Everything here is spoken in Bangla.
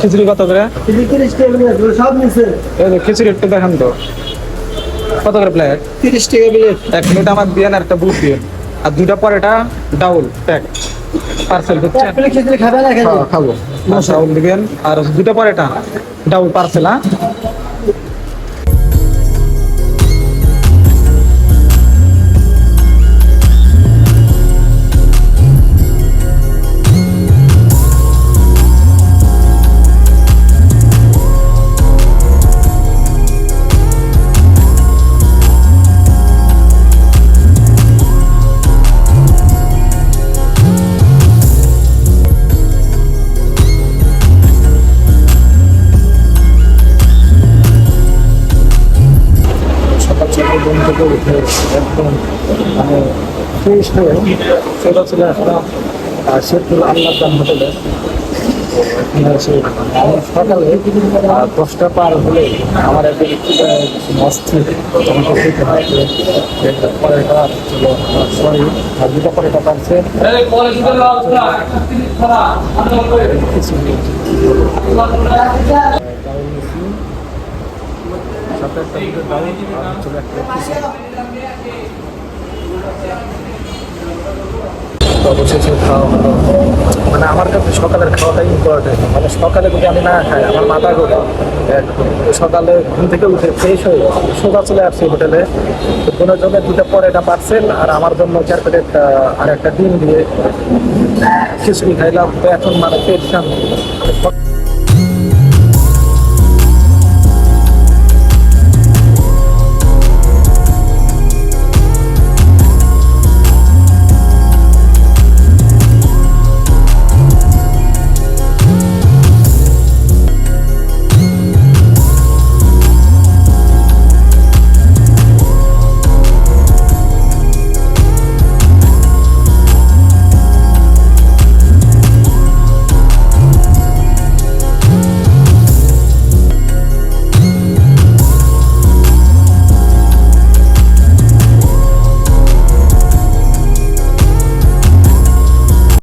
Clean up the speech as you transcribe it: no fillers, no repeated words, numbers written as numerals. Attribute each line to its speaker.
Speaker 1: খিচুড়ি কত করে? খিচুড়ি একটু দেখান তো, কত করে প্লেট?
Speaker 2: 30 টাকা প্লেট।
Speaker 1: এক প্লেট আমার দিয়েন, আর একটা বুট দিয়েন, আর দুইটা পরেটা ডাউল প্যাক পার্সেল করছেন।
Speaker 2: খিচুড়ি খাবে না?
Speaker 1: খাবো। ডাউল দিবেন আর দুইটা পরেটা ডাউল পার্সেল। হ্যাঁ, সকাল সকাল ঘুম থেকে উঠে একদম মানে ফ্রেশ হয়ে সেটা চলে আসলাম শেরপুর আল্লাহ দান হোটেলে। আমি সকালে 10টা পার হলে আমার একদিন অস্থির আমাকে খেতে হয় পরেটা ছিল সরি, আর দুটা পরেটা পারছে অবশেষে খাওয়া হলো। মানে আমার কাছে সকালের খাওয়াটাই ইম্পর্টেন্ট। মানে সকালে যদি আমি না খাই আমার মাথা ঘোরে। সকালে ঘুম থেকে উঠে ফ্রেশ হয়ে সোজা চলে আসছি হোটেলে। বোনের জন্য দুটো পরেটা পার্সেল আর আমার জন্য 4 প্লেট আর একটা ডিম দিয়ে খিচুড়ি খাইলাম। তো এখন মানে পেট শান্তি।